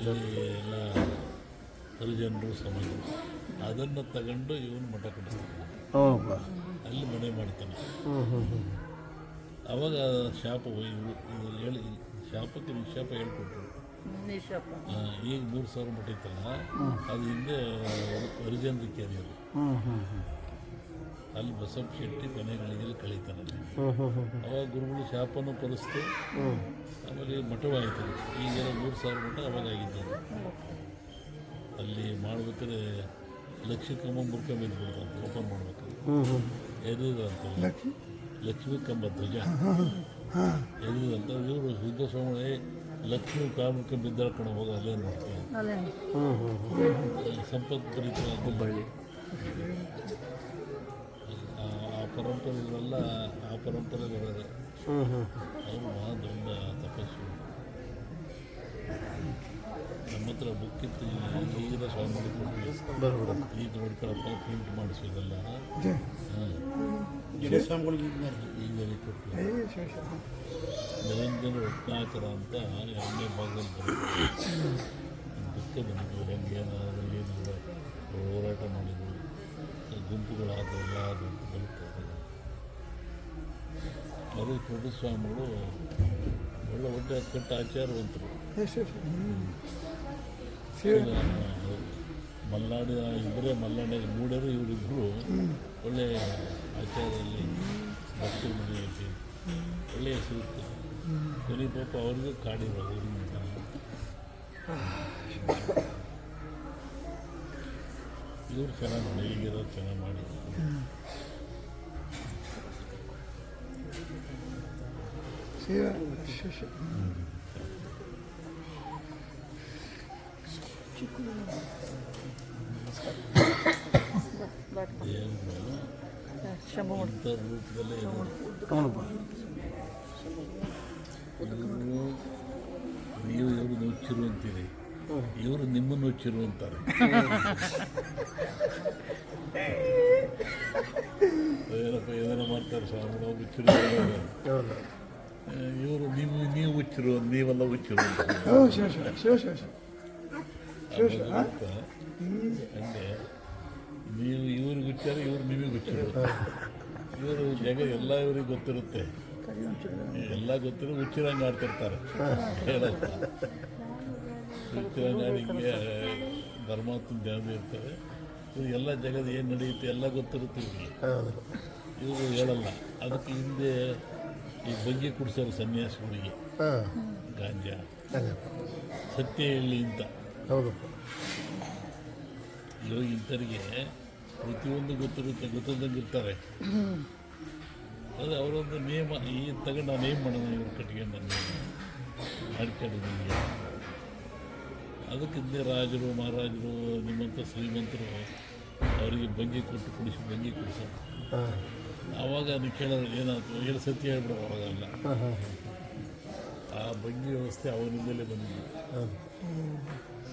ಎಲ್ಲ ಹರಿಜನರು ಸಮಾಜ ಅದನ್ನು ತಗೊಂಡು ಇವನು ಮಠ ಕಟ್ಟಿಸ್ತಾನೆ, ಅಲ್ಲಿ ಮನೆ ಮಾಡ್ತಾನೆ. ಅವಾಗ ಶಾಪ ಹೇಳಿ ಶಾಪಕ್ಕೆ ನಿಶಾಪ ಹೇಳ್ಕೊಟ್ರು. ಈಗ 3,000 ಮಠ ಇತ್ತಲ್ಲ, ಅದು ಹಿಂದೆ ಹರಿಜನರಿಗೆ ಅದು ಅಲ್ಲಿ ಬಸಪ್ಪ ಶೆಟ್ಟಿ ಕೊನೆಗಳಿಗೆ ಕಳೀತಾನೆ. ಅವಾಗ ಗುರುಗಳು ಶಾಪನೂ ಪರಿಸ್ತು, ಆಮೇಲೆ ಮಠವಾಯಿತು. ಈಗೆಲ್ಲ 3,000 ಮಠ ಅವಾಗ ಆಗಿದ್ದದು. ಅಲ್ಲಿ ಮಾಡ್ಬೇಕಾದ್ರೆ ಲಕ್ಷ್ಮೀಕಂಬ ಮುರ್ಕೊಂಬಿದ್ಬಿಡ್ತಂತ ಓಪನ್ ಮಾಡ್ಬೇಕು. ಎದುರು ಅಂತ ಲಕ್ಷ್ಮೀ ಕಂಬ ಧ್ವಜ ಎದುರು ಅಂತ ಇವರು ಸಿದ್ದಸ್ವಾಮಿ ಲಕ್ಷ್ಮೀ ಕಾಮಕ್ಕೆ ಬಿದ್ದರ ಕಣ ಹೋಗ ಅಲ್ಲೇ ನೋಡ್ತಾರೆ. ಸಂಪತ್ ಪರಿಚಯ ಹುಬ್ಬಳ್ಳಿ ಆ ಪರಂಪರೆಗಳೆಲ್ಲ ಆ ಪರಂಪರೆ ಬರೋದು. ಅವರು ಮಹಾ ದೊಡ್ಡ ತಪಸ್ಸು. ನಮ್ಮ ಹತ್ರ ಬುಕ್ಕಿತ್ತು, ಈಗಿನ ಸ್ವಾಮಿ ಕೊಟ್ಟು ಈಗ ನೋಡ್ಕೊಳಪ್ಪ ಪ್ರಿಂಟ್ ಮಾಡಿಸೋದಲ್ಲ. ಈಗ ಕೊಟ್ಟು ನಿರಂಜನ ರತ್ನಾಕರ ಅಂತ 2ನೇ ಭಾಗದಲ್ಲಿ ಬರುತ್ತೆ. ಬುಕ್ಕೆ ಬಂದಿದ್ದು ಹೆಂಗೇನಾದ್ರು ಏನು ಹೋರಾಟ ಮಾಡಿದ್ರು, ಗುಂಪುಗಳಾದೆಲ್ಲ ಅದು ಬರುತ್ತೆ. ಅದು ದೊಡ್ಡ ಸ್ವಾಮಿಗಳು ಒಳ್ಳೆ ಕಟ್ಟ ಆಚಾರವಂತರು. ಮಲ್ನಾಡು ಇಬ್ಬರೇ ಮಲ್ನಾಡ ಮೂಡರು ಇವರಿಬ್ಬರು ಒಳ್ಳೆ ಆಚಾರದಲ್ಲಿ ಭಕ್ತಿ ಮನೆಯಲ್ಲಿ ಒಳ್ಳೆಯ ಹೆಸರು. ಕೊನೆ ಪಾಪ ಅವ್ರಿಗೂ ಕಾಡಿರೋದು. ಇವರು ಚೆನ್ನಾಗಿ ಮಾಡಿ, ಈಗಿರೋದು ಚೆನ್ನಾಗಿ ಮಾಡಿ. ರೂಪದಲ್ಲೇ ನೀವು ಇವರು ನುಚ್ಚಿರು ಅಂತೀರಿ, ಇವರು ನಿಮ್ಮನ್ನು ನುಚ್ಚಿರು ಅಂತಾರೆ. ಏನಪ್ಪ ಏನೇನೋ ಮಾಡ್ತಾರೆ ಸ್ವಾಮಿ, ನಾವು ಹುಚ್ಚಿರು. ಇವರು ನೀವು ಹುಚ್ಚಿರು, ನೀವೆಲ್ಲ ಹುಚ್ಚಿರು ಹಂಗೆ. ನೀವು ಇವ್ರಿಗೆ ಹುಚ್ಚಾರೆ, ಇವ್ರು ನಿಮಗೆ ಹುಚ್ಚಿರು. ಇವರು ಜಗ ಎಲ್ಲ ಇವ್ರಿಗೆ ಗೊತ್ತಿರುತ್ತೆ, ಎಲ್ಲ ಗೊತ್ತಿರೋ ಹುಚ್ಚಿರಂಗೆ ಆಡ್ತಿರ್ತಾರೆ. ಹೇಳಲ್ಲ ಹುಚ್ಚಿರಂಗಾಡಿಗೆ ಪರಮಾತ್ಮನ ಧ್ಯಾನ ಇರ್ತಾರೆ. ಇವ್ರು ಎಲ್ಲ ಜಗದ ಏನು ನಡೆಯುತ್ತೆ ಎಲ್ಲ ಗೊತ್ತಿರುತ್ತೆ ಇವ್ರಿಗೆ. ಇವರು ಹೇಳಲ್ಲ. ಅದಕ್ಕೆ ಹಿಂದೆ ಈ ಬಗ್ಗೆ ಕುಡಿಸೋರು ಸನ್ಯಾಸಿಗಳಿಗೆ ಗಾಂಜಾ, ಸತ್ಯ ಹೇಳಿ ಅಂತ. ಇವಾಗ ಇಂಥವ್ರಿಗೆ ಪ್ರತಿಯೊಂದು ಗೊತ್ತಿದ್ದಂಗೆ ಇರ್ತಾರೆ. ಅದು ಅವರೊಂದು ನೇಮ ಈ ತಗೊಂಡು ನಾವು ನೇಮ್ ಮಾಡೋಣ, ಇವ್ರು ಕಟ್ಕೊಂಡು ಮಾಡ್ಕೊಂಡಿದ್ದೀವಿ. ಅದಕ್ಕಿಂತ ರಾಜರು ಮಹಾರಾಜರು ನಿಮ್ಮಂಥ ಶ್ರೀಮಂತರು ಅವರಿಗೆ ಬಂಗಿ ಕೊಟ್ಟು ಬಂಗಿ ಕುಡಿಸೋದು. ಆವಾಗ ಅದು ಕೇಳೋದು ಏನಾಯ್ತು, 7 ಸತಿ ಹೇಳ್ಬಿಡೋ ಅವಾಗಲ್ಲ. ಆ ಬಂಗಿ ವ್ಯವಸ್ಥೆ ಅವನಿಂದಲೇ ಬಂದಿದೆ.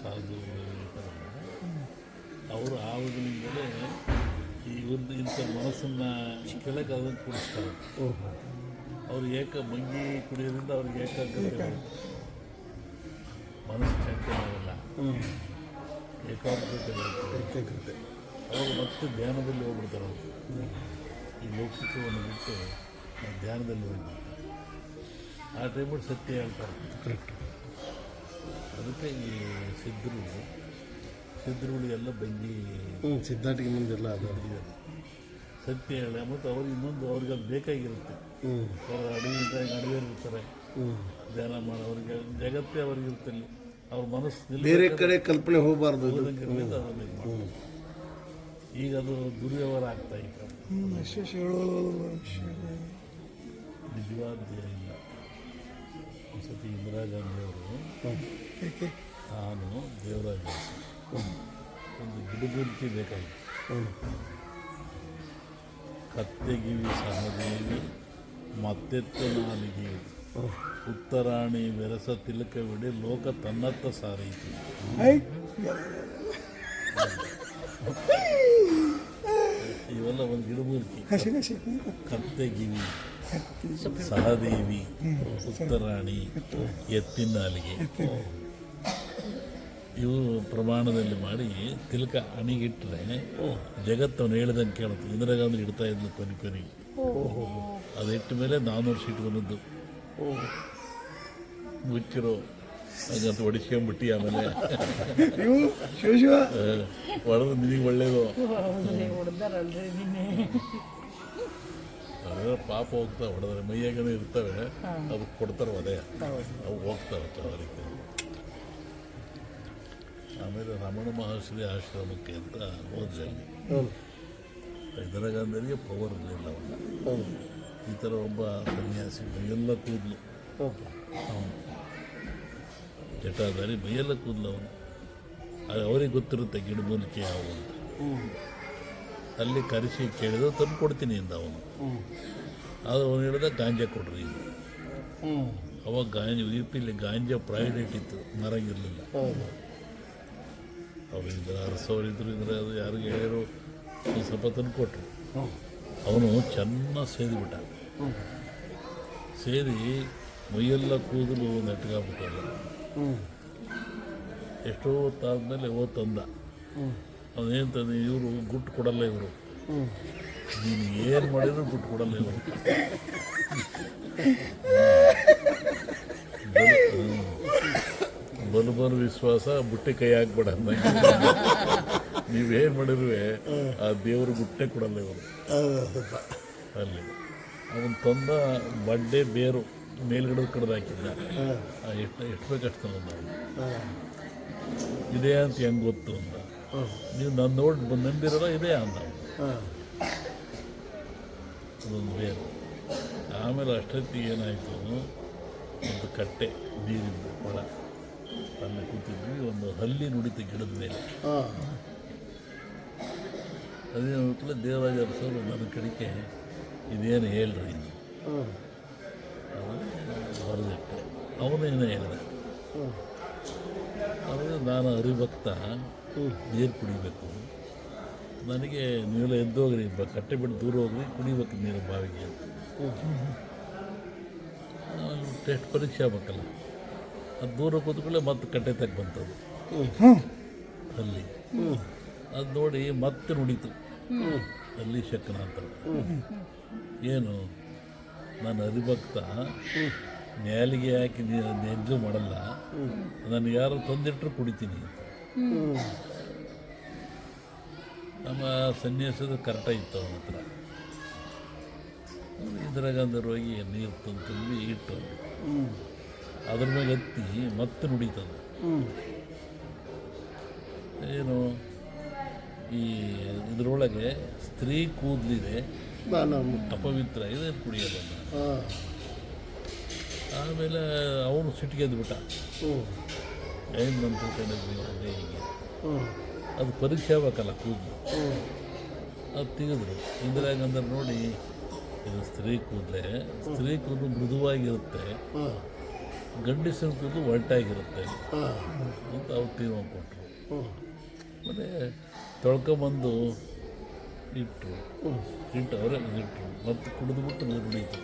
ಸಾಧು ಅವರು ಆವಾಗಿನಿಂದಲೇ ಇವ್ರದ್ದು ಇಂಥ ಮನಸ್ಸನ್ನು ಕೆಳಗೆ ಅದನ್ನು ಕುಡಿಸ್ತಾರೆ. ಅವ್ರು ಬಂಗಿ ಕುಡಿಯೋದ್ರಿಂದ ಅವ್ರಿಗೆ ಏಕಾಗ್ರತೆ, ಮನಸ್ಸು ಚಂಚಲ ಆಗಲ್ಲ, ಏಕಾಗ್ರತೆ ಬರುತ್ತೆ. ಅವರು ಮತ್ತೆ ಧ್ಯಾನದಲ್ಲಿ ಹೋಗ್ಬಿಡ್ತಾರೆ. ಅವರು ಈ ಲೌಕಿಕವನ್ನು ಬಿಟ್ಟು ಧ್ಯಾನದಲ್ಲಿ ಹೋಗ್ಬಿಡ್ತಾರೆ. ಆ ಟೈಮಲ್ಲಿ ಸತ್ಯ ಹೇಳ್ತಾರೆ. ಕರೆಕ್ಟ್. ಅದಕ್ಕೆ ಈ ಸಿದ್ಧರುಗಳು ಎಲ್ಲ ಬಂಗಿ ಸಿದ್ಧಾಟಿಗೆ ಮುಂದೆಲ್ಲ ಅದು ಸತ್ಯ ಹೇಳಿ. ಮತ್ತು ಅವ್ರಿಗೆ ಇನ್ನೊಂದು ಅವ್ರಿಗೆ ಅದು ಬೇಕಾಗಿರುತ್ತೆ. ಅವ್ರ ಅಡುಗೆ ಇರ್ತಾರೆ, ಧ್ಯಾನ ಮಾಡೋರಿಗೆ ಜಗತ್ತೇ ಅವ್ರಿಗಿರುತ್ತೆ. ಅವ್ರ ಮನಸ್ಸು ಬೇರೆ ಕಡೆ ಕಲ್ಪನೆ ಹೋಗಬಾರ್ದು. ಈಗ ಅದು ದುರ್ವ್ಯವಹಾರ ಆಗ್ತಾ ಇದೆ. ನಿಜವಾದ ಇಲ್ಲ. ಒಂದ್ಸತಿ ಇಂದಿರಾ ಗಾಂಧಿ ಅವರು ನಾನು ದೇವರಾಜ ಒಂದು ಗಿಡಗುಂಚಿ ಬೇಕಾಗಿತ್ತು. ಕತ್ತೆಗಿವಿ ಸಹದೇವಿ ಮತ್ತೆತ್ತು ನಾಲಿಗೆ ಉತ್ತರಾಣಿ ಬೆರಸ ತಿಲಕವಿಡಿ ಲೋಕ ತನ್ನತ್ತ ಸಾರೈತಿ. ಇವೆಲ್ಲ ಒಂದು ಗಿಡಮೂಲಿಕೆ. ಕತ್ತೆಗಿವಿ ಸಹದೇವಿ ಉತ್ತರಾಣಿ ಎತ್ತಿನ ನಾಲಿಗೆ ಇವು ಪ್ರಮಾಣದಲ್ಲಿ ಮಾಡಿ ತಿಲಕ ಅಣಿಗಿಟ್ಟರೆ ಜಗತ್ತವನು ಹೇಳ್ದಂಗೆ ಕೇಳುತ್ತೆ. ಇಂದಿರಾ ಗಾಂಧಿ ಇಡ್ತಾ ಇದ್ಲು ಕೊನೆಗೆ. ಅದು ಇಟ್ಟ ಮೇಲೆ 400 ಸೀಟ್ ಬಂದದ್ದು. ಮುಚ್ಚಿರೋ ಹಾಗಂತ ಹೊಡಿಸ್ಕೊಂಬಿಟ್ಟು ಆಮೇಲೆ ಹೊಡೆದು ನಿನಗೆ ಒಳ್ಳೇದು. ಪಾಪ ಹೋಗ್ತಾ ಹೊಡೆದ್ರೆ ಮೈಯಾಗನೇ ಇರ್ತವೆ, ಅದಕ್ಕೆ ಕೊಡ್ತಾರೆ ಒದೆ, ಅವು ಹೋಗ್ತಾವೆ ಅವರಿಗೆ. ಆಮೇಲೆ ರಮಣ ಮಹರ್ಷಿ ಆಶ್ರಮಕ್ಕೆ ಅಂತ ಹೋದ್ರೆ ಅಲ್ಲಿ ಇಂದಿರಾ ಗಾಂಧಿಗೆ ಪವರ್ ಇರಲಿಲ್ಲ. ಅವಾಗ ಈ ಥರ ಒಬ್ಬ ಸನ್ಯಾಸಿ ಮೈಯೆಲ್ಲ ಕೂದಲು, ಜಟಾಧಾರಿ ಮೈಯೆಲ್ಲ ಕೂದಲು. ಅವನು ಅವ್ರಿಗೆ ಗೊತ್ತಿರುತ್ತೆ ಗಿಡಮೂಲಿಕೆ ಯಾವ ಅಂತ. ಅಲ್ಲಿ ಕರೆಸಿ ಕೇಳಿದ್ರು ತಂದು ಕೊಡ್ತೀನಿ ಅಂದ ಅವನು. ಆದರೆ ಅವನು ಹೇಳಿದ ಗಾಂಜಾ ಕೊಡ್ರಿ. ಅವಾಗ ಗಾಂಜಾ ಗಾಂಜಾ ಪ್ರೈವೇಟ್ ಇತ್ತು, ಮರಾಗಿರಲಿಲ್ಲ. ಅವರಿಂದ ಅರಸವರಿದ್ರು ಇದ್ರೆ ಅದು ಯಾರಿಗೆ ಹೇಳಿರೋ ಒಂದು ಸ್ವಲ್ಪ ತಂದು ಕೊಟ್ಟರು. ಅವನು ಚೆನ್ನಾಗಿ ಸೇದಿಬಿಟ್ಟ. ಸೇದಿ ಮೈಯೆಲ್ಲ ಕೂದಲು ನೆಟ್ಗಾಗ್ಬಿಟ್ಟಲ್ಲ. ಎಷ್ಟೋ ಹೊತ್ತಾದ್ಮೇಲೆ ತಂದ. ಅವನೇನು ತಂದು ಇವರು ಗುಟ್ಟು ಕೊಡಲ್ಲ, ಇವರು ನೀನು ಏನು ಮಾಡಿದ್ರು ಗುಟ್ಟು ಕೊಡಲ್ಲ ಇವರು. ಬಲು ವಿಶ್ವಾಸ ಬುಟ್ಟೆ ಕೈ ಹಾಕ್ಬೇಡ ಅಂದಂಗೆ. ನೀವೇನು ಮಾಡಿರುವೆ ಆ ದೇವರು ಗುಟ್ಟೆ ಕೊಡಲ್ಲ ಇವರು. ಅಲ್ಲಿ ಅವನು ತಂದ ಬಡ್ಡೆ ಬೇರು ಮೇಲ್ಗಡೆ ಕಡ್ದು ಹಾಕಿದ್ದ. ಎಷ್ಟು ಬೇಕಷ್ಟು ತಂದ. ಇದೇ ಅಂತ ಹೆಂಗೆ ಗೊತ್ತು ಅಂತ. ನೀವು ನಾನು ನೋಡಿ ನಂಬಿರೋದ ಇದೇ ಅಂದ ಅದೊಂದು ಬೇರು. ಆಮೇಲೆ ಅಷ್ಟೊತ್ತಿಗೆ ಏನಾಯಿತು, ಒಂದು ಕಟ್ಟೆ ನೀರಿದ್ದು ಕೊಳ, ಅಲ್ಲಿ ಕೂತಿದ್ವಿ. ಒಂದು ಹಲ್ಲಿ ನುಡಿತು ಗಿಡದ ಮೇಲೆ. ಅದೇ ನೋಡ್ಕೊಳ್ಳೆ ದೇವರಾಜ ಅರಸರು ನನ್ನ ಕಡೆಗೆ ಇದೇನು ಹೇಳ್ರಿ ಬರೆದಿಟ್ಟೆ. ಅವನೇನು ಹೇಳಿದೆ, ಆದರೆ ನಾನು ಹರಿಭಕ್ತ, ನೀರು ಕುಡಿಬೇಕು, ನನಗೆ ನೀವೆಲ್ಲ ಎದ್ದೋಗ್ರಿ, ಕಟ್ಟೆ ಬಿಟ್ಟು ದೂರ ಹೋಗ್ರಿ, ಕುಡಿಬೇಕು ನೀರು ಬಾವಿಗೆ ಅಂತ. ಟೆಸ್ಟ್ ಪರೀಕ್ಷೆ ಆಗ್ಬೇಕಲ್ಲ, ಅದು ದೂರ ಕೂತ್ಕೊಳ್ಳೆ ಮತ್ತೆ ಕಟ್ಟೆ ತಕ್ಕ ಬಂತದ್ದು ಅಲ್ಲಿ. ಅದು ನೋಡಿ ಮತ್ತೆ ನುಡಿತು ಅಲ್ಲಿ ಶಕ್ಕನ ಅಂತ. ಏನು ನಾನು ಹರಿಭಕ್ತ, ನ್ಯಾಲಿಗೆ ಹಾಕಿ ನೆಜ್ಜು ಮಾಡಲ್ಲ, ನನಗೆ ಯಾರು ತಂದಿಟ್ಟರು ಕುಡಿತೀನಿ. ನಮ್ಮ ಸನ್ಯಾಸದ ಕರೆಕ್ಟಾಗಿತ್ತು ಅವನ ಹತ್ರ. ಇಂದಿರಾ ಗಾಂಧಿ ಹೋಗಿ ನೀರು ತುಂಬಿ ಇಟ್ಟು ಅದ್ರ ಮೇಲೆ ಎತ್ತಿ ಮತ್ತೆ ನುಡಿತದೆ. ಏನು ಈ ಇದರೊಳಗೆ ಸ್ತ್ರೀ ಕೂದಲಿದೆ ಅಪವಿತ್ರ ಇದೇನು ಕುಡಿಯೋದು. ಆಮೇಲೆ ಅವನು ಸಿಟ್ಟಿಗೆದ್ಬಿಟ್ಟ, ಏನು ನಮ್ಮ ತಿಳ್ಕೊಂಡಿದ್ವಿ ಹಾಗೆ ಹೀಗೆ. ಅದು ಪರೀಕ್ಷೆ ಆಗ್ಬೇಕಲ್ಲ ಕೂದಲು, ಅದು ತೆಗೆದ್ರು. ಇಂದಿರಾ ಗಾಂಧಿ ನೋಡಿ ಇದು ಸ್ತ್ರೀ ಕೂದಲು ಮೃದುವಾಗಿರುತ್ತೆ, ಗಂಡಸಿನ ಕೂದಲು ಒರಟಾಗಿರುತ್ತೆ ಅಂತ ಅವ್ರು ತೀರ್ಮಾನ ಕೊಟ್ಟರು. ಮತ್ತು ತೊಳ್ಕೊಂಬಂದು ಇಟ್ಟು ಅವರೇ ಇಟ್ಟರು, ಮತ್ತು ಕುಡಿದ್ಬಿಟ್ಟು ನುಡಿಯಿತು.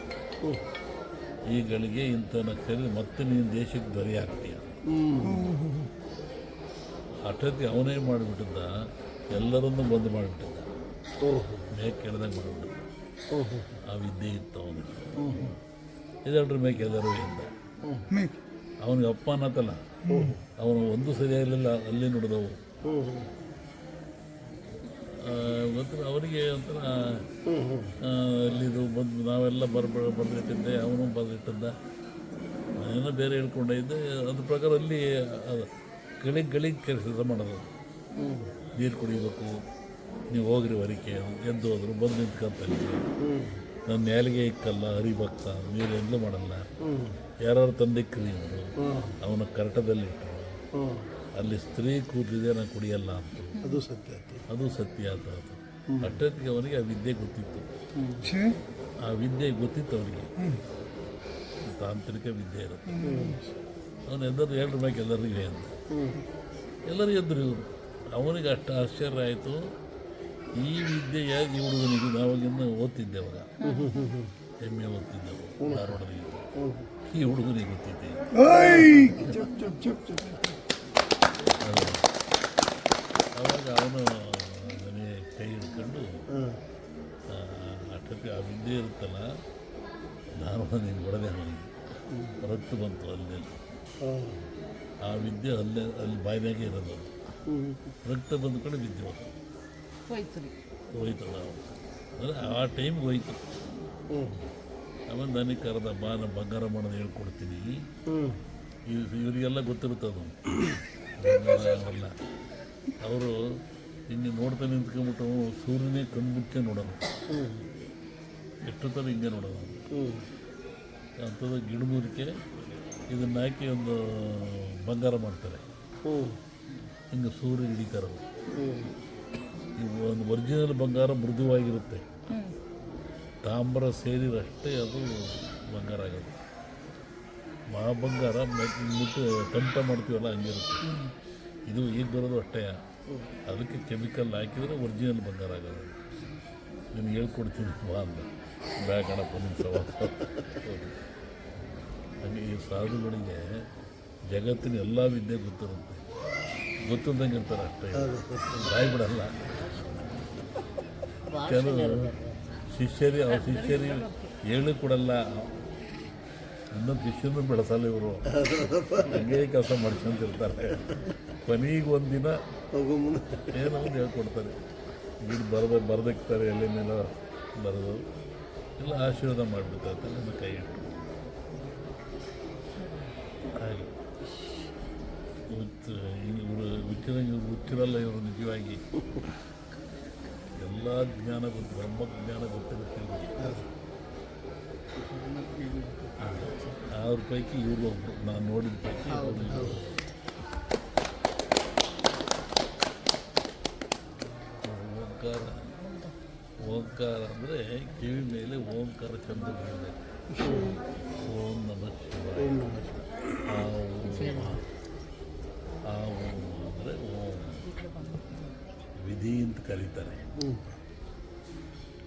ಈ ಗಳಿಗೆ ಇಂಥನ ಕರೀ ಮತ್ತೆ ನೀನು ದೇಶಕ್ಕೆ ದೊರೆಯಾಗ್ತೀಯ. ಅಷ್ಟೊತ್ತಿಗೆ ಅವನೇ ಮಾಡಿಬಿಟ್ಟಿದ್ದ, ಎಲ್ಲರನ್ನೂ ಬಂದು ಮಾಡಿಬಿಟ್ಟಿದ್ದ, ಮೇಕೆ ಕೆಳದಾಗ ಮಾಡಿಬಿಟ್ಟಿದ್ದ. ಆ ವಿದ್ಯೆ ಇತ್ತು ಅವನಿಗೆ. ಇದೆಲ್ಲರ ಮೇಕೆ ಎಲ್ಲರೂ ಇಂದ ಅವನಿಗೆ ಅಪ್ಪ ಅನ್ನತ್ತಲ್ಲ, ಅವನು ಒಂದು ಸರಿಯಾಗಲಿಲ್ಲ ಅಲ್ಲಿ ನುಡಿದವು. ಗೊತ್ತಿಲ್ಲ ಅವನಿಗೆ ಒಂಥರ ಅಲ್ಲಿದು ಬಂದು ನಾವೆಲ್ಲ ಬರೆದಿಟ್ಟಿದ್ದೆ, ಅವನು ಬರೆದಿಟ್ಟಿದ್ದ, ನಾನೇನೋ ಬೇರೆ ಹೇಳ್ಕೊಂಡೆ ಇದ್ದೆ. ಅದ್ರ ಪ್ರಕಾರ ಅಲ್ಲಿ ಗಳಿಗೆ ಕೆಲಸ ಮಾಡೋದು. ನೀರು ಕುಡಿಬೇಕು, ನೀವು ಹೋಗ್ರಿ ಹೊರಿಕೆ ಎದ್ದು ಹೋದ್ರು, ಬಂದು ನಿಂತ್ಕೊಂತಲ್ಲಿ ನನ್ನ ನ್ಯಾಲಿಗೆ ಇಕ್ಕಲ್ಲ, ಹರಿಭಕ್ತ, ನೀರು ಎಂದೂ ಮಾಡಲ್ಲ. ಯಾರು ತಂದಿಕ್ರಿ ಅವರು ಅವನ ಕರೆಟದಲ್ಲಿಟ್ಟರು. ಅಲ್ಲಿ ಸ್ತ್ರೀ ಕೂದಲಿದೆ, ನಾನು ಕುಡಿಯಲ್ಲ ಅಂತ. ಅದು ಸತ್ಯ ಅಂತ. ಅಷ್ಟೊತ್ತಿಗೆ ಅವನಿಗೆ ಆ ವಿದ್ಯೆ ಗೊತ್ತಿತ್ತು, ಅವನಿಗೆ ತಾಂತ್ರಿಕ ವಿದ್ಯೆ ಇರುತ್ತೆ. ಅವನು ಎದ್ದರು ಹೇಳ್ರ ಬೇಕು ಎಲ್ಲರಿಗೂ ಅಂತ, ಎಲ್ಲರೂ ಎದ್ರು. ಇವರು ಅವನಿಗೆ ಅಷ್ಟು ಆಶ್ಚರ್ಯ ಆಯಿತು. ಈ ವಿದ್ಯೆ ಈ ಹುಡುಗನಿಗೆ ನಾವಾಗಿಂದ ಓದ್ತಿದ್ದೆ, ಅವಾಗ MA ಓದ್ತಿದ್ದೆವು ಧಾರವಾಡದಲ್ಲಿ. ಈ ಹುಡುಗನಿಗೆ ಗೊತ್ತಿದ್ದೆ. ಅವಾಗ ಅವನು ನನಗೆ ಕೈ ಹಿಡ್ಕೊಂಡು ಅಷ್ಟೊತ್ತಿಗೆ ಆ ವಿದ್ಯೆ ಇರುತ್ತಲ್ಲ, ನಾನು ನೀನು ಹೊಡೆದೆ ಅವನಿಗೆ. ರಕ್ತ ಬಂತು ಅಲ್ಲಿ. ಆ ವಿದ್ಯೆ ಅಲ್ಲಿ ಬಾಯಿನಾಗೆ ಇರೋದು. ರಕ್ತ ಬಂದ ಕಡೆ ವಿದ್ಯೆ ಹೋಯ್ತಲ್ಲ, ಅಂದರೆ ಆ ಟೈಮ್ಗೆ ಹೋಯ್ತು. ಆಮೇಲೆ ನನಗೆ ಕರೆದ, ಬಾ ನಾನು ಬಂಗಾರ ಮಾಡೋದು ಹೇಳ್ಕೊಡ್ತೀನಿ. ಇವರಿಗೆಲ್ಲ ಗೊತ್ತಿರುತ್ತದು ಅವೆಲ್ಲ. ಅವರು ಹಿಂಗೆ ನೋಡ್ತಾ ನಿಂತ್ಕೊಂಡ್ಬಿಟ್ಟು ಸೂರ್ಯನೇ ಕಣ್ಮುಚ್ಚೆ ನೋಡೋದು, ಎಷ್ಟೊತ್ತರ ಹಿಂಗೆ ನೋಡೋದು. ಅಂಥದ್ದು ಗಿಡಮೂಲಿಕೆ ಇದನ್ನು ಹಾಕಿ ಒಂದು ಬಂಗಾರ ಮಾಡ್ತಾರೆ. ಹಿಂಗೆ ಸೂರ್ಯ ಹಿಡಿತಾರೆ. ಇವು ಒಂದು ಒರಿಜಿನಲ್ ಬಂಗಾರ ಮೃದುವಾಗಿರುತ್ತೆ, ತಾಮ್ರ ಸೇರಿದಷ್ಟೇ ಅದು ಬಂಗಾರ ಆಗೋದು. ಬಂಗಾರ ಮುಟ್ಟು ಟಂಟ ಮಾಡ್ತೀವಲ್ಲ ಹಂಗಿರುತ್ತೆ. ಇದು ಈಗ ಬರೋದು ಅಷ್ಟೇ, ಅದಕ್ಕೆ ಕೆಮಿಕಲ್ ಹಾಕಿದರೆ ಒರಿಜಿನಲ್ ಬಂಗಾರ ಆಗೋದು. ನಿಮ್ಗೆ ಹೇಳ್ಕೊಡ್ತೀನಿ ಬಾ ಅಂದ. ಬ್ಯಾಗಣಪ್ಪ ನಿಮ್ಮ ಸವಾಲು. ಹಾಗೆ ಈ ಸಾಧುಗಳಿಗೆ ಜಗತ್ತಿನ ಎಲ್ಲ ವಿದ್ಯೆ ಗೊತ್ತಿರುತ್ತೆ, ಗೊತ್ತಿದ್ದಂಗೆ ಇರ್ತಾರೆ ಅಷ್ಟೇ, ಬಾಯಿ ಬಿಡಲ್ಲ. ಕೆಲವು ಶಿಷ್ಯರಿಗೆ ಹೇಳಿ ಕೊಡಲ್ಲ, ಇನ್ನೊಂದು ಶಿಷ್ಯನೂ ಬೆಳೆಸಲ್ಲ. ಇವರು ಹಂಗೆ ಕೆಲಸ ಮಾಡ್ಕೊಂತಿರ್ತಾರೆ. ಕೊನೆಗೆ ಒಂದಿನ ಏನೋ ಒಂದು ಹೇಳ್ಕೊಡ್ತಾರೆ, ಗಿಡ ಬರೆದಿಕ್ತಾರೆ, ಎಲ್ಲಿನೆಲ್ಲ ಬರೆದು ಎಲ್ಲ ಆಶೀರ್ವಾದ ಮಾಡಿಬಿಡ್ತಾರೆ ನನ್ನ ಕೈ ಇಟ್ಟು. ಹಾಗೆ ಇವರು ಹುಚ್ಚಿರಲ್ಲ, ಇವರು ನಿಜವಾಗಿ ಎಲ್ಲ ಜ್ಞಾನ ಗೊತ್ತು, ಬ್ರಹ್ಮಜ್ಞಾನ ಗೊತ್ತಿರುತ್ತೆ. ಅವ್ರ ಪೈಕಿ ಇವರು ಒಬ್ಬರು, ನಾನು ನೋಡಿದ ಪೈಕಿ ಓಂಕಾರ ಅಂದರೆ ಕಿವಿ ಮೇಲೆ ಓಂಕಾರ ಚಂದ ಬೀಳಿದೆ. ಓಂ ನಮಃ ಶಿವಾಯ. ಆ ಓಂ ಅಂದರೆ ಓಂ ವಿಧಿ ಅಂತ ಕರೀತಾರೆ.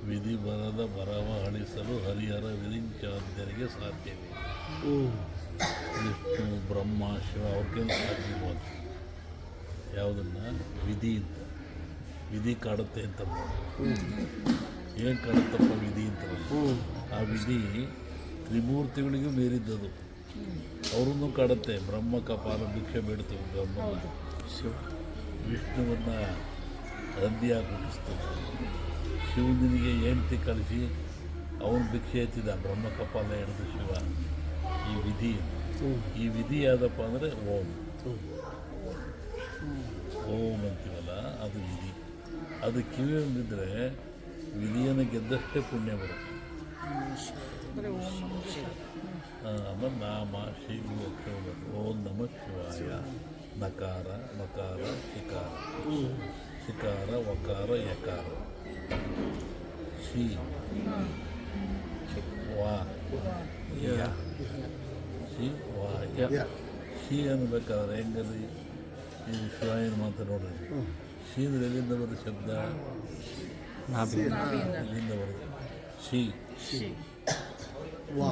ವಿಧಿ ಬರದ ಬರವ ಅಳಿಸಲು ಹರಿಹರ ವಿರಿಂಚಾದ್ಯರಿಗೆ ಸಾಧ್ಯವಿದೆ. ವಿಷ್ಣು ಬ್ರಹ್ಮ ಶಿವ ಅವ್ರಿಗೇನು ಸಾಧ್ಯವಾದ ಯಾವುದನ್ನು ವಿಧಿ ಅಂತ. ವಿಧಿ ಕಾಡುತ್ತೆ ಅಂತ ಏನು ಕಾಡುತ್ತಪ್ಪ ವಿಧಿ ಅಂತ. ಆ ವಿಧಿ ತ್ರಿಮೂರ್ತಿಗಳಿಗೂ ಮೀರಿದ್ದದು, ಅವರನ್ನು ಕಾಡುತ್ತೆ. ಬ್ರಹ್ಮ ಕಪಾಲ ಭಿಕ್ಷೆ ಬೇಡ್ತೀವಿ, ಬ್ರಹ್ಮ ವಿಷ್ಣುವನ್ನು ಹಂದಿಯಾಗಿ ಹುಟ್ಟಿಸ್ತದೆ. ಶಿವನಿಗೆ ಹೆಂಡತಿ ಕಳಿಸಿ ಅವನು ಭಿಕ್ಷೆ ಎತ್ತಿದ, ಬ್ರಹ್ಮ ಕಪಾಲ ಹಿಡಿದು ಶಿವ. ಈ ವಿಧಿ ಯಾವುದಪ್ಪ ಅಂದರೆ ಓಂ. ಓಂ ಅಂತೀವಲ್ಲ, ಅದು ವಿಧಿ. ಅದು ಕಿವಿ ಒಂದಿದ್ರೆ ವಿಧಿಯನ್ನು ಗೆದ್ದಷ್ಟೇ ಪುಣ್ಯ ಬರುತ್ತೆ. ಆಮೇಲೆ ನಾಮ ಶಿವ ಅಕ್ಷರ ಓಂ ನಮಃ ಶಿವಾಯ ನಕಾರ ಮಕಾರ ಶಿಕಾರ ಶಿಕಾರ ವಕಾರ ಯಕಾರ ಶಿ ವಾ ಯ ಶಿ ವಾ ಯ ಶಿ ಅನ್ಬೇಕಾದ್ರೆ ಹೆಂಗಲ್ಲಿ ಈ ಶಿವಾಯನ ಮಾತು ನೋಡ್ರಿ. ಶಿ ಅಂದ್ರೆ ಎಲ್ಲಿಂದ ಬರೋದು ಶಬ್ದ? ಎಲ್ಲಿಂದ ಬರೋದು? ಶಿ ವಾ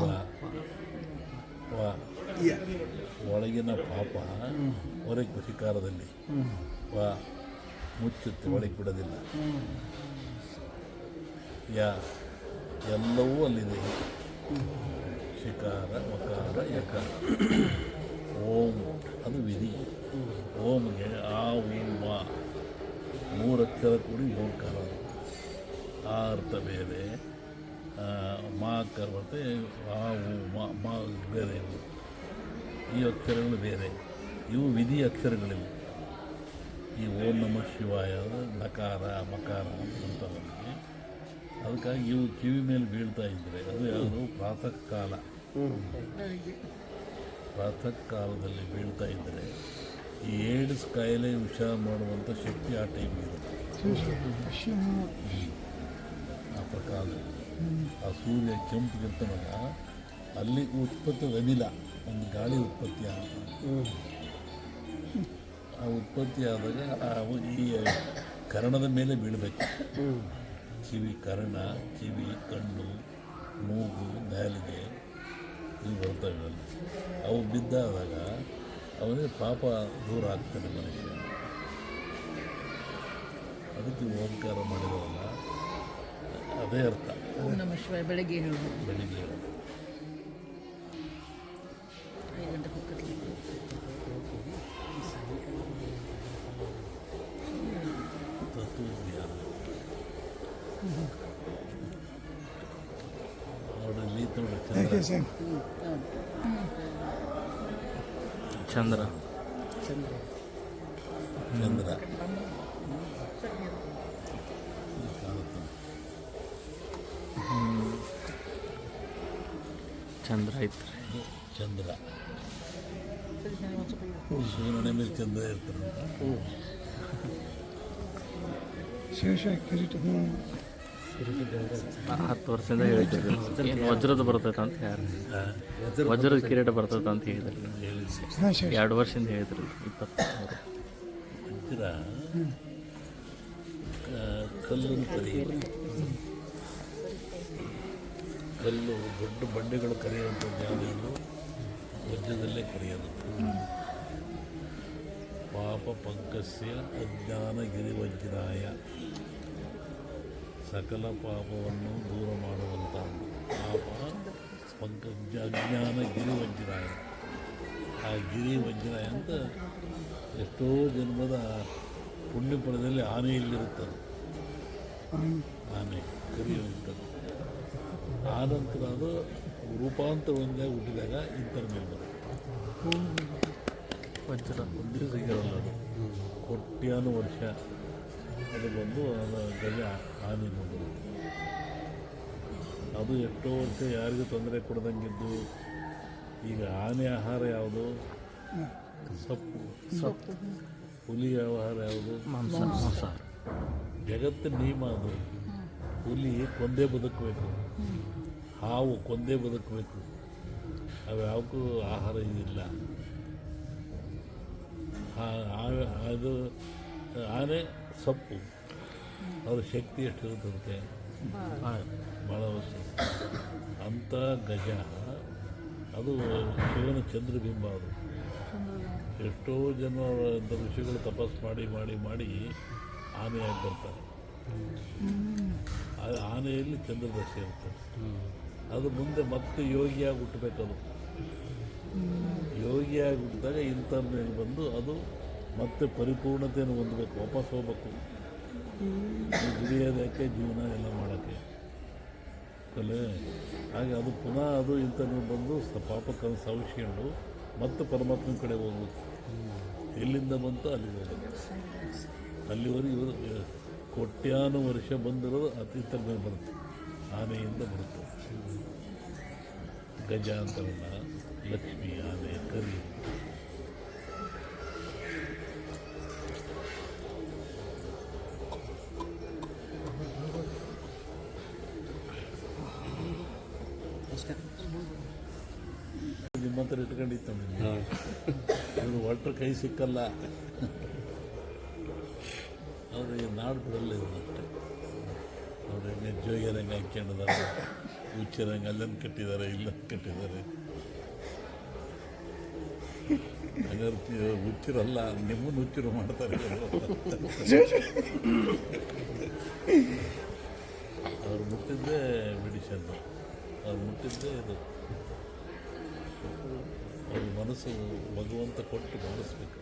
ವಾ ಒಳಗಿನ ಪಾಪ ಹೊರಗೆ ಶಿಕಾರದಲ್ಲಿ ವಾ ಮುಚ್ಚುತ್ತೆ, ಒಳಗೆ ಬಿಡೋದಿಲ್ಲ. ಯಾ ಎಲ್ಲವೂ ಅಲ್ಲಿದೆ. ಶಿಕಾರ ಮಕಾರ ಯಕಾರ. ಓಂ ಅದು ವಿಧಿ. ಓಂಗೆ ಆ ಓಂ ಮಾ 3 ಅಕ್ಷರ ಕೂಡಿ ಓಂಕಾರ. ಆ ಅರ್ಥ ಬೇರೆ, ಮಾ ಅಕ್ಷರ ಬರುತ್ತೆ. ಆ ಓ ಮಾ ಬೇರೆ, ಇವು ಈ ಅಕ್ಷರಗಳು ಬೇರೆ, ಇವು ವಿಧಿ ಅಕ್ಷರಗಳಿವೆ. ಈ ಓಂ ನಮಃ ಶಿವಾಯ ನಕಾರ ಮಕಾರ ಅಂತವರಿಗೆ. ಅದಕ್ಕಾಗಿ ಇವು ಕಿವಿ ಮೇಲೆ ಬೀಳ್ತಾ ಇದ್ದರೆ ಅದು ಯಾವುದು ಪ್ರಾತಃ ಕಾಲ. ಪ್ರಾತಃ ಕಾಲದಲ್ಲಿ ಬೀಳ್ತಾ ಇದ್ದರೆ ಈ ಏಡ್ಸ್ ಕಾಯಿಲೆ ವಿಷ ಮಾಡುವಂಥ ಶಕ್ತಿ ಆ ಟೈಮಿಗೆ ಇರುತ್ತೆ. ಆ ಪ್ರಕಾರ ಆ ಸೂರ್ಯ ಕೆಂಪಿಗಿರ್ತಾನಲ್ಲ, ಅಲ್ಲಿ ಉತ್ಪತ್ತಿ ಅನಿಲ, ಒಂದು ಗಾಳಿ ಉತ್ಪತ್ತಿ ಆಗ್ತದೆ. ಆ ಉತ್ಪತ್ತಿ ಆದಾಗ ಈ ಕರ್ಣದ ಮೇಲೆ ಬೀಳಬೇಕು. ಕಿವಿ, ಕರ್ಣ, ಕಿವಿ, ಕಣ್ಣು, ಮೂಗು, ನಾಲಿಗೆ ಇವು ಬರ್ತವೆ. ಅವು ಬಿದ್ದಾದಾಗ ಅವನಿಗೆ ಪಾಪ ದೂರ ಆಗ್ತಾನೆ ಮನುಷ್ಯ. ಅದಕ್ಕೆ ಓಂಕಾರ ಮಾಡಿದವಲ್ಲ ಅದೇ ಅರ್ಥ. ಓಂ ನಮಃ ಶಿವಾಯ ಬೆಳಗ್ಗೆ ಹೇಳೋದು. ಬೆಳಿಗ್ಗೆ ಹೇಳೋದು. 5 ಗಂಟೆ ಹೊಕ್ಕತ್ಲಿ ತತ್ವಜ್ಞಾನ ನೋಡಲ್ಲಿ ನೋಡಿ. ಚಂದ್ರ ಚಂದ್ರ ಚಂದ್ರ ಐತ್ರಿ. ಚಂದ್ರ ಶಿವನ ಮೇಲೆ ಚಂದ್ರ ಇರ್ತಾರೆ. ಕಿರೀಟ 10 ವರ್ಷದಿಂದ ಹೇಳ್ತಿದ್ರು. ಏನು ವಜ್ರದ ಬರ್ತೈತೆ ಅಂತ ಯಾರು ವಜ್ರದ ಕಿರೀಟ ಬರ್ತೈತೆ ಅಂತ ಹೇಳಿದ್ರು. 2 ವರ್ಷದಿಂದ ಹೇಳಿದ್ರು. 23 ವಜ್ರ ಕಲ್ಲನ್ನು ಕರೆಯುವುದು. ಕಲ್ಲು ದೊಡ್ಡ ಬಂಡೆಗಳು ಕರೆಯುವಂಥದ್ದು ಯಾವುದೂ ವಜ್ರದಲ್ಲೇ ಕರೆಯೋದು. ಪಾಪ ಪಂಕಸ್ಯ ಅಜ್ಞಾನ ಗಿರಿವಜ್ರಾಯ, ಸಕಲ ಪಾಪವನ್ನು ದೂರ ಮಾಡುವಂಥ ಪಾಪ ಅಜ್ಞಾನ ಗಿರಿವಜ್ರಾಯ. ಆ ಗಿರಿವಜ್ರಾಯ ಅಂತ ಎಷ್ಟೋ ಜನ್ಮದ ಪುಣ್ಯ ಫಲದಲ್ಲಿ ಆನೆಯಲ್ಲಿರುತ್ತದೆ. ಆನೆ ಕರೆಯುವಂಥದ್ದು. ಆನಂತರ ಅದು ರೂಪಾಂತರ ಒಂದಾಗ ಹುಟ್ಟಿದಾಗ ಇಂಥರ ಮೇಲೆ ಬರುತ್ತೆ. ವಜ್ರ ಒಂದೇ ಸಿಗಿರಲ್ಲ ಅದು. ಕೋಟ್ಯಾನು ವರ್ಷ ಅದು ಬಂದು ಅದು ಗಜ ಆನೆ ಬಂದು ಅದು ಎಷ್ಟೋ ವರ್ಷ ಯಾರಿಗೂ ತೊಂದರೆ ಕೊಡದಂಗಿದ್ದು. ಈಗ ಆನೆ ಆಹಾರ ಯಾವುದು? ಸೊಪ್ಪು. ಹುಲಿ ಆಹಾರ ಯಾವುದು? ಮಾಂಸ. ಜಗತ್ತಿನ ನಿಯಮ ಅದು. ಹುಲಿ ಕೊಂದೇ ಬದುಕಬೇಕು, ಹಾವು ಕೊಂದೇ ಬದುಕಬೇಕು. ಅವ್ಯಾವಕ್ಕೂ ಆಹಾರ ಇದಿಲ್ಲ. ಅದು ಆನೆ ಸೊಪ್ಪು. ಅವ್ರ ಶಕ್ತಿ ಎಷ್ಟಿರುತ್ತಂತೆ, ಭಾಳ ವರ್ಷ. ಅಂಥ ಗಜ ಅದು ಶಿವನ ಚಂದ್ರಬಿಂಬ. ಅದು ಎಷ್ಟೋ ಜನ ಋಷಿಗಳು ತಪಸ್ಸು ಮಾಡಿ ಮಾಡಿ ಮಾಡಿ ಆನೆಯಾಗಿ ಬರ್ತಾರೆ. ಆನೆಯಲ್ಲಿ ಚಂದ್ರದರ್ಶಿ ಇರ್ತದೆ. ಅದು ಮುಂದೆ ಮತ್ತೆ ಯೋಗಿಯಾಗಿ ಹುಟ್ಟಬೇಕದು. ಯೋಗಿಯಾಗಿ ಹುಟ್ಟಿದಾಗ ಇಂಥವ್ರ ಮೇಲೆ ಬಂದು ಅದು ಮತ್ತೆ ಪರಿಪೂರ್ಣತೆಯನ್ನು ಹೊಂದಬೇಕು, ವಾಪಸ್ ಹೋಗ್ಬೇಕು. ದುಡಿಯೋದಕ್ಕೆ ಜೀವನ ಎಲ್ಲ ಮಾಡೋಕ್ಕೆ ಅಲ್ಲೇ. ಹಾಗೆ ಅದು ಪುನಃ ಅದು ಇಂಥವ್ರು ಬಂದು ಪಾಪಕ್ಕನ್ನು ಸವಿಸ್ಕೊಂಡು ಮತ್ತೆ ಪರಮಾತ್ಮನ ಕಡೆ ಹೋಗ್ಬೇಕು. ಎಲ್ಲಿಂದ ಬಂತು ಅಲ್ಲಿಗೆ ಹೋಗ್ಬೇಕು. ಅಲ್ಲಿವರೆಗೆ ಕೋಟ್ಯಾನು ವರ್ಷ ಬಂದಿರೋದು ಅತೀತರ ಮೇಲೆ ಬರುತ್ತೆ, ಆನೆಯಿಂದ ಬರುತ್ತೆ. ಗಜ ಅಂತಾರಲ್ಲ, ಲಕ್ಷ್ಮಿ ಆನೆ ಕರಿ. ನಿಮ್ಮ ಹತ್ರ ಇಟ್ಕೊಂಡಿತ್ತು ಇವರು ಒಟ್ಟರು ಕೈ ಸಿಕ್ಕಲ್ಲ. ಅವ್ರಿಗೆ ನಾಡು ಬಿಡಲ್ಲ ಇದನ್ನಷ್ಟೇ. ಅವ್ರು ನೆಜ್ಜೋಗಿರಂಗೆ ಹಾಕ್ಕೊಂಡಿದ್ದಾರೆ, ಹುಚ್ಚಿರಂಗೆ ಅಲ್ಲನ್ನು ಕಟ್ಟಿದ್ದಾರೆ, ಇಲ್ಲನ್ನು ಕಟ್ಟಿದ್ದಾರೆ. ಹಾಗಾದ್ರೆ ಹುಚ್ಚಿರಲ್ಲ, ನಿಮ್ಮನ್ನು ಹುಚ್ಚಿರು ಮಾಡ್ತಾರೆ. ಅವ್ರು ಮುಟ್ಟಿದ್ದೇ ಮೆಡಿಷನ್ನು, ಅವ್ರು ಮುಟ್ಟಿದ್ದೇ ಇದು. ಅವ್ರ ಮನಸ್ಸು ಭಗವಂತ ಕೊಟ್ಟು ಮಾಡಿಸ್ಬೇಕು.